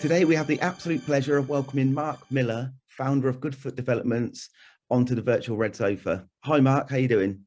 Today, we have the absolute pleasure of welcoming Mark Miller, founder of Goodfoot Development, onto the virtual red sofa. Hi, Mark. How you doing?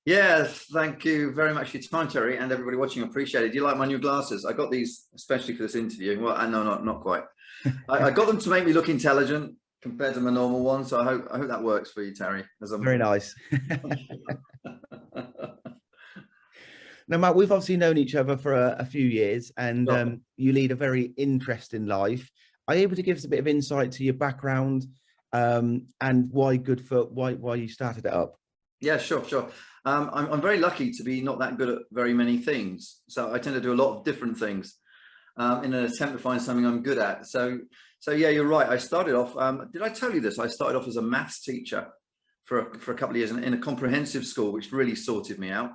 Yes, thank you very much for your time, Terry, and everybody watching. I appreciate it. Do you like my new glasses? I got these especially for this interview. Well, no, not quite. I got them to make me look intelligent compared to my normal one. So I hope that works for you, Terry. Very nice. Now, Mark, we've obviously known each other for a few years, and Sure. you lead a very interesting life. Are you able to give us a bit of insight to your background and why Goodfoot, why you started it up? Yeah, sure. I'm very lucky to be not that good at very many things. So I tend to do a lot of different things in an attempt to find something I'm good at. So yeah, you're right. I started off, did I tell you this? I started off as a maths teacher for a couple of years in a comprehensive school, which really sorted me out.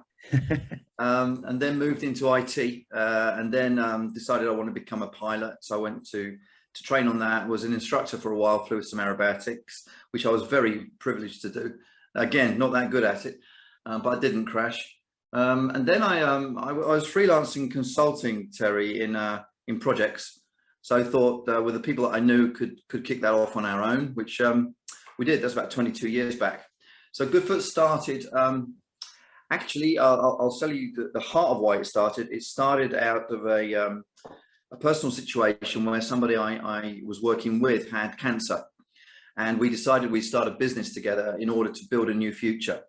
And then moved into IT and then decided I want to become a pilot. So I went to train on that, was an instructor for a while, flew with some aerobatics, which I was very privileged to do. Again, not that good at it, but I didn't crash. And then I was freelancing consulting, Terry, in projects. So I thought with the people that I knew could kick that off on our own, which we did. That's about 22 years back. So Goodfoot started, actually, I'll tell you the heart of why it started. It started out of a personal situation where somebody I was working with had cancer. And we decided we'd start a business together in order to build a new future.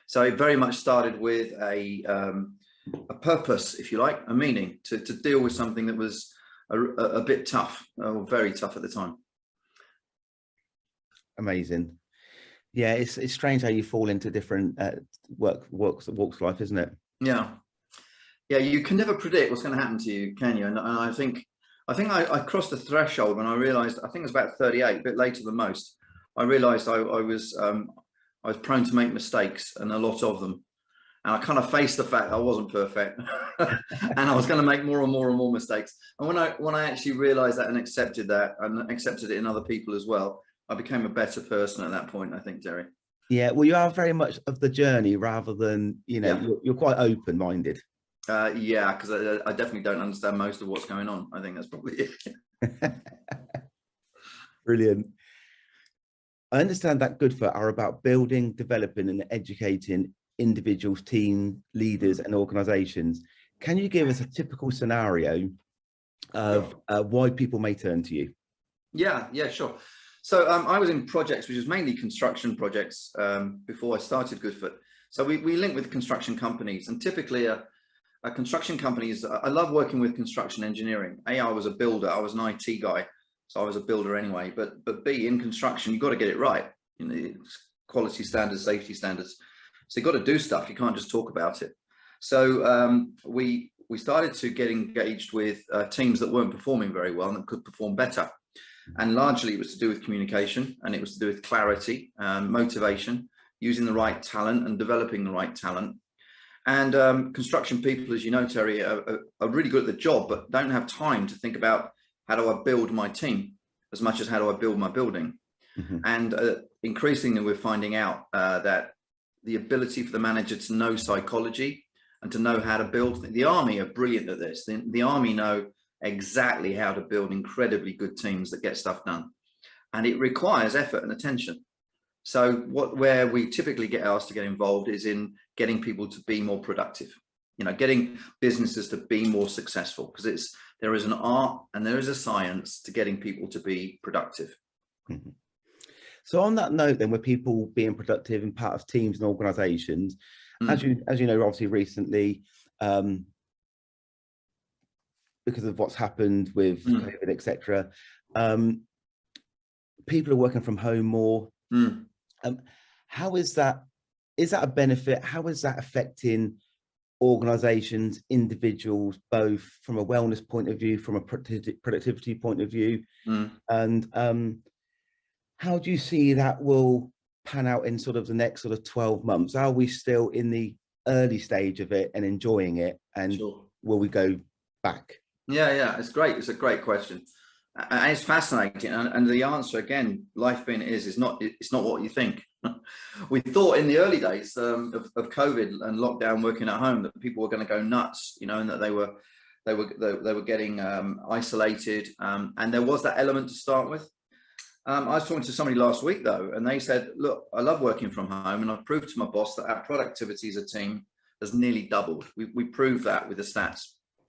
So it very much started with a purpose, if you like, a meaning to deal with something that was a bit tough, or very tough at the time. Amazing. Yeah, it's strange how you fall into different walks of life, isn't it? Yeah, you can never predict what's going to happen to you, can you? And I think I crossed the threshold when I realized, I think it was about 38, a bit later than most. I realized I was prone to make mistakes, and a lot of them. And I kind of faced the fact that I wasn't perfect and I was going to make more and more mistakes. And when I actually realized that and accepted that and accepted it in other people as well, I became a better person at that point, I think, Terry. Yeah, well, you are very much of the journey rather than, Yeah. you're quite open-minded. Yeah, because I definitely don't understand most of what's going on. I think that's probably it. Brilliant. I understand that Goodfoot are about building, developing and educating individuals, team leaders and organizations. Can you give us a typical scenario of why people may turn to you? Yeah, sure. So I was in projects, which is mainly construction projects before I started Goodfoot. So we link with construction companies, and typically a construction companies, I love working with construction engineering. A, I was a builder, I was an IT guy, so I was a builder anyway, but B, in construction, you've got to get it right. You know, quality standards, safety standards. So you've got to do stuff, you can't just talk about it. So we started to get engaged with teams that weren't performing very well and that could perform better. And largely it was to do with communication, and it was to do with clarity, motivation, using the right talent and developing the right talent. And construction people, as you know, Terry, are really good at the job, but don't have time to think about how do I build my team as much as how do I build my building. Mm-hmm. And increasingly, we're finding out that the ability for the manager to know psychology and to know how to build. The Army are brilliant at this. The Army know exactly how to build incredibly good teams that get stuff done. And it requires effort and attention. So where we typically get asked to get involved is in getting people to be more productive, getting businesses to be more successful, because there is an art and there is a science to getting people to be productive. Mm-hmm. So on that note, then, with people being productive and part of teams and organizations, as you know, obviously recently, because of what's happened with COVID, etc., people are working from home more. How is that? Is that a benefit? How is that affecting organizations, individuals, both from a wellness point of view, from a productivity point of view? And how do you see that will pan out in sort of the next sort of 12 months? Are we still in the early stage of it and enjoying it? And sure, will we go back? Yeah, it's great. It's a great question. And it's fascinating, and the answer, again, life being it is not what you think. We thought in the early days of COVID and lockdown, working at home, that people were going to go nuts, and that they They were getting isolated, and there was that element to start with. I was talking to somebody last week though, and they said, look, I love working from home, and I've proved to my boss that our productivity as a team has nearly doubled. We proved that with the stats.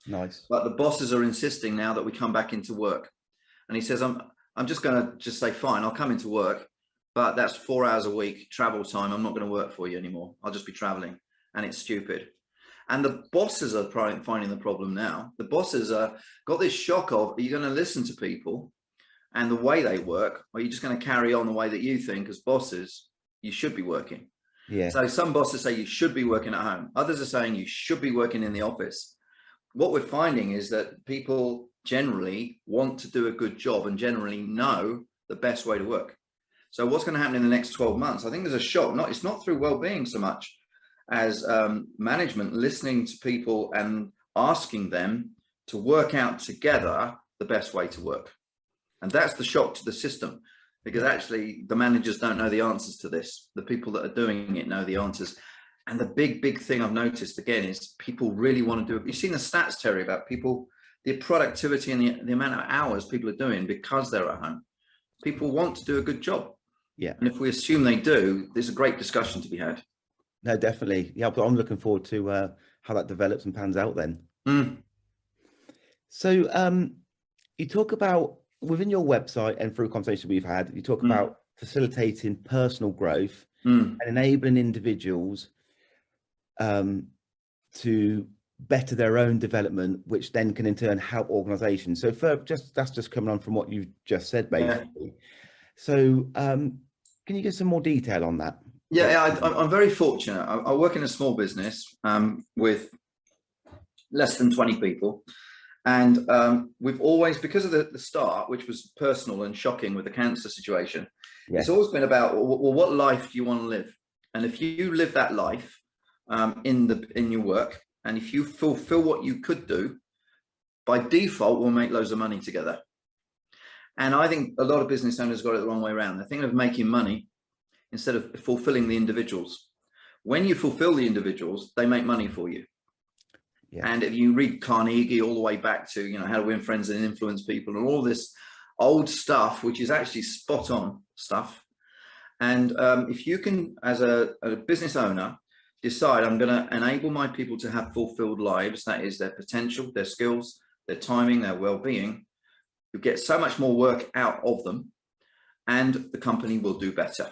Nice. But the bosses are insisting now that we come back into work. And he says, I'm just going to say, fine, I'll come into work, but that's 4 hours a week travel time. I'm not going to work for you anymore. I'll just be traveling. And it's stupid. And the bosses are finding the problem now. The bosses got this shock of, are you going to listen to people and the way they work, or are you just going to carry on the way that you think as bosses you should be working? Yeah. So some bosses say you should be working at home. Others are saying you should be working in the office. What we're finding is that people generally want to do a good job and generally know the best way to work. So what's going to happen in the next 12 months? I think there's a shock. It's not through well-being so much as management listening to people and asking them to work out together the best way to work. And that's the shock to the system, because actually the managers don't know the answers to this. The people that are doing it know the answers. And the big thing I've noticed again is people really want to do it. You've seen the stats, Terry, about people, the productivity and the amount of hours people are doing because they're at home. People want to do a good job. Yeah. And if we assume they do, there's a great discussion to be had. No, definitely. Yeah, but I'm looking forward to how that develops and pans out then. So you talk about, within your website and through conversation we've had, you talk about facilitating personal growth and enabling individuals to better their own development, which then can in turn help organizations. So that's just coming on from what you've just said, basically. Yeah. So can you give some more detail on that? Yeah, I'm very fortunate. I work in a small business with less than 20 people. And we've always, because of the start, which was personal and shocking with the cancer situation, it's always been about, well, what life do you want to live? And if you live that life in your work, and if you fulfill what you could do, by default, we'll make loads of money together. And I think a lot of business owners got it the wrong way around. They're thinking of making money instead of fulfilling the individuals. When you fulfill the individuals, they make money for you. Yeah. And if you read Carnegie all the way back to, How to Win Friends and Influence People and all this old stuff, which is actually spot on stuff. And if you can, as a business owner, decide I'm going to enable my people to have fulfilled lives, that is their potential, their skills, their timing, their well-being, you get so much more work out of them and the company will do better.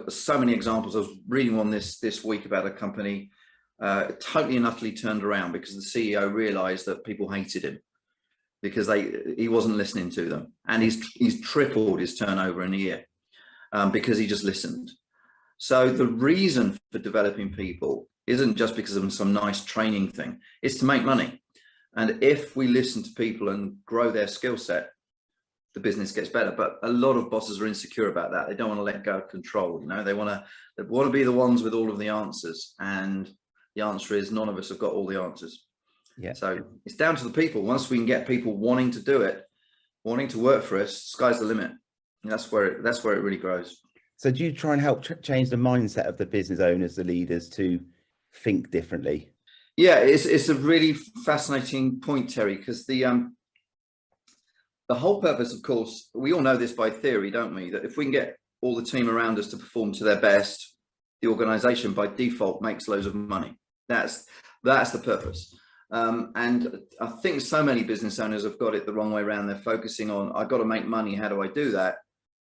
So many examples. I was reading one this week about a company totally and utterly turned around because the CEO realized that people hated him because he wasn't listening to them, and he's tripled his turnover in a year because he just listened. So the reason for developing people isn't just because of some nice training thing, it's to make money. And if we listen to people and grow their skill set, the business gets better. But a lot of bosses are insecure about that. They don't want to let go of control. They want to be the ones with all of the answers. And the answer is none of us have got all the answers. Yeah. So it's down to the people. Once we can get people wanting to do it, wanting to work for us, sky's the limit. And that's where it really grows. So do you try and help change the mindset of the business owners, the leaders, to think differently? Yeah, it's a really fascinating point, Terry, because the whole purpose, of course, we all know this by theory, don't we? That if we can get all the team around us to perform to their best, the organization by default makes loads of money. That's the purpose. And I think so many business owners have got it the wrong way around. They're focusing on, I've got to make money. How do I do that?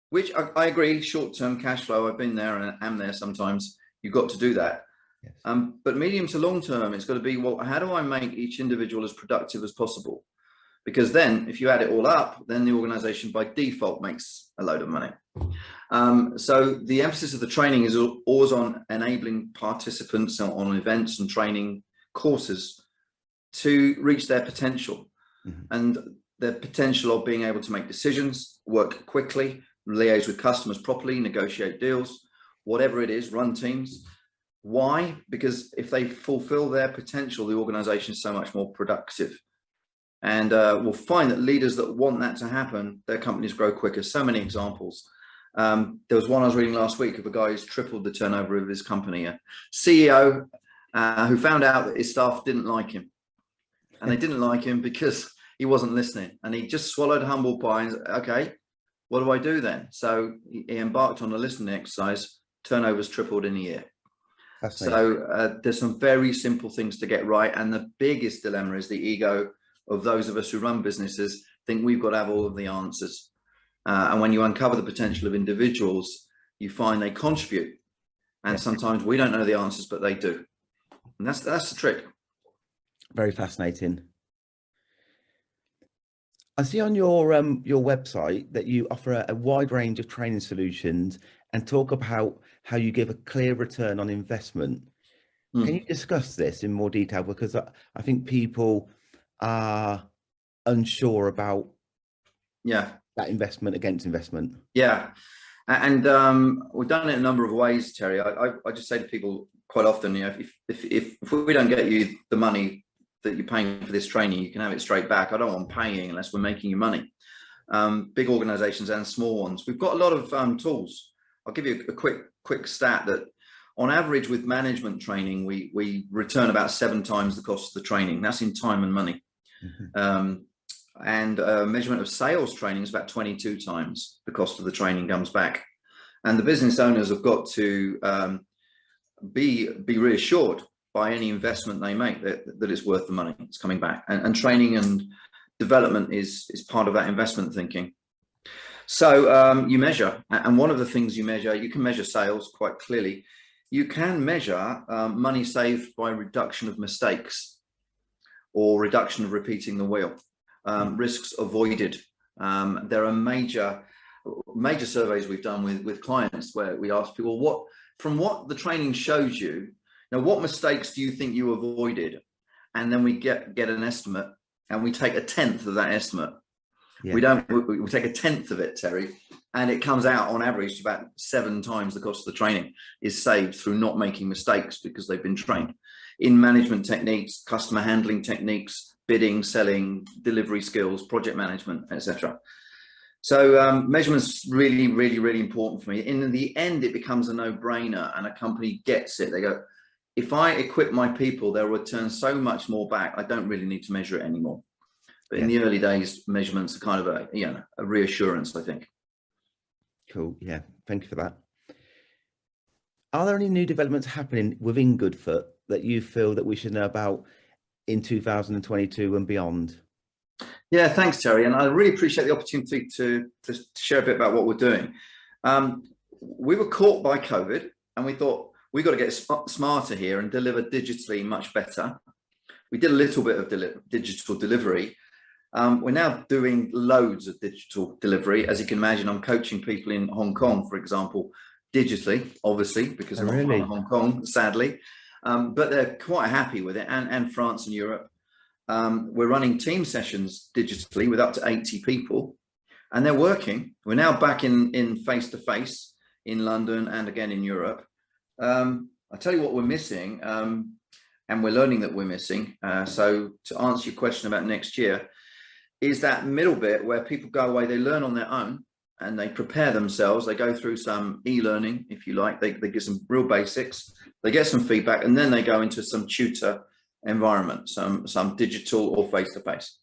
Which I agree, short-term cash flow. I've been there and am there sometimes. You've got to do that. Yes. But medium to long term, it's got to be, well, how do I make each individual as productive as possible? Because then if you add it all up, then the organization by default makes a load of money. So the emphasis of the training is always on enabling participants on events and training courses to reach their potential. Mm-hmm. And their potential of being able to make decisions, work quickly, liaise with customers properly, negotiate deals, whatever it is, run teams. Why? Because if they fulfill their potential, the organization is so much more productive. And we'll find that leaders that want that to happen, their companies grow quicker. So many examples. There was one I was reading last week of a guy who's tripled the turnover of his company, a CEO who found out that his staff didn't like him. and they didn't like him because he wasn't listening, and he just swallowed humble pie and said, okay, what do I do then? So he embarked on a listening exercise. Turnovers tripled in a year. So there's some very simple things to get right, and the biggest dilemma is the ego of those of us who run businesses think we've got to have all of the answers. And when you uncover the potential of individuals, you find they contribute, and sometimes we don't know the answers, but they do, and that's the trick. Very fascinating. I see on your website that you offer a wide range of training solutions and talk about how you give a clear return on investment. Can you discuss this in more detail? Because I think people are unsure about that investment against investment. Yeah, and we've done it a number of ways, Terry. I just say to people quite often, you know, if we don't get you the money that you're paying for this training, you can have it straight back. I don't want paying unless we're making you money. Big organizations and small ones. We've got a lot of tools. I'll give you a quick stat that on average with management training, we return about 7 times the cost of the training. That's in time and money. And measurement of sales training is about 22 times the cost of the training comes back. And the business owners have got to be reassured by any investment they make that it's worth the money, it's coming back. And training and development is part of that investment thinking. So you measure, and one of the things you measure, you can measure sales quite clearly. You can measure money saved by reduction of mistakes or reduction of repeating the wheel, risks avoided. There are major surveys we've done with clients where we ask people, from what the training shows you, now, what mistakes do you think you avoided? And then we get an estimate, and we take 1/10 of that estimate. Yeah. We take 1/10 of it, Terry, and it comes out on average to about 7 times the cost of the training is saved through not making mistakes because they've been trained in management techniques, customer handling techniques, bidding, selling, delivery skills, project management, etc. So measurement's really, really, really important for me. In the end, it becomes a no-brainer, and a company gets it. They go, if I equip my people, they'll return so much more back. I don't really need to measure it anymore. But in the early days, measurements are kind of a reassurance, I think. Cool. Yeah. Thank you for that. Are there any new developments happening within Goodfoot that you feel that we should know about in 2022 and beyond? Yeah, thanks, Terry. And I really appreciate the opportunity to share a bit about what we're doing. We were caught by COVID, and we thought, we've got to get smarter here and deliver digitally much better. We did a little bit of digital delivery. We're now doing loads of digital delivery. As you can imagine, I'm coaching people in Hong Kong, for example, digitally, obviously, because I'm not from Hong Kong, sadly. But they're quite happy with it, and France and Europe. We're running team sessions digitally with up to 80 people, and they're working. We're now back in face-to-face in London and again in Europe. I'll tell you what we're missing, and we're learning that we're missing. So to answer your question about next year, is that middle bit where people go away, they learn on their own, and they prepare themselves. They go through some e-learning, if you like. They get some real basics. They get some feedback, and then they go into some tutor environment, some digital or face-to-face.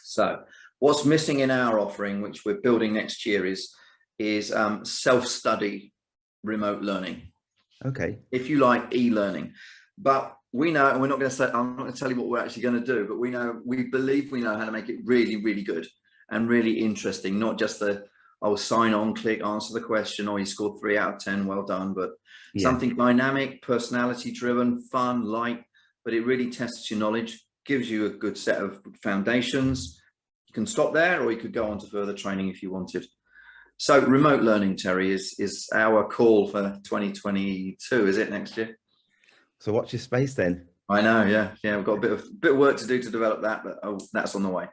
So what's missing in our offering, which we're building next year, is self-study remote learning. Okay. If you like, e-learning. But we know, and we're not going to say, I'm not going to tell you what we're actually going to do, but we believe we know how to make it really, really good and really interesting. Not just sign on, click, answer the question, or you scored 3 out of 10, well done, but something dynamic, personality driven, fun, light, but it really tests your knowledge, gives you a good set of foundations. You can stop there, or you could go on to further training if you wanted. So remote learning, Terry, is our call for 2022, is it, next year? So watch your space then. I know, yeah. We've got a bit of work to do to develop that, but that's on the way.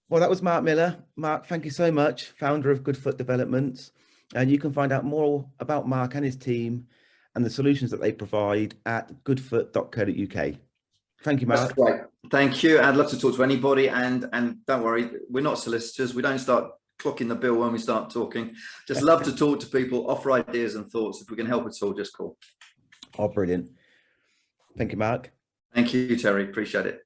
Well, that was Mark Miller. Mark, thank you so much, founder of Goodfoot Development. And you can find out more about Mark and his team and the solutions that they provide at goodfoot.co.uk. Thank you, Mark. That's great. Thank you. I'd love to talk to anybody, and don't worry, we're not solicitors. We don't start clocking the bill when we start talking. Just love to talk to people, offer ideas and thoughts. If we can help at all, just call. Oh, brilliant. Thank you, Mark. Thank you, Terry. Appreciate it.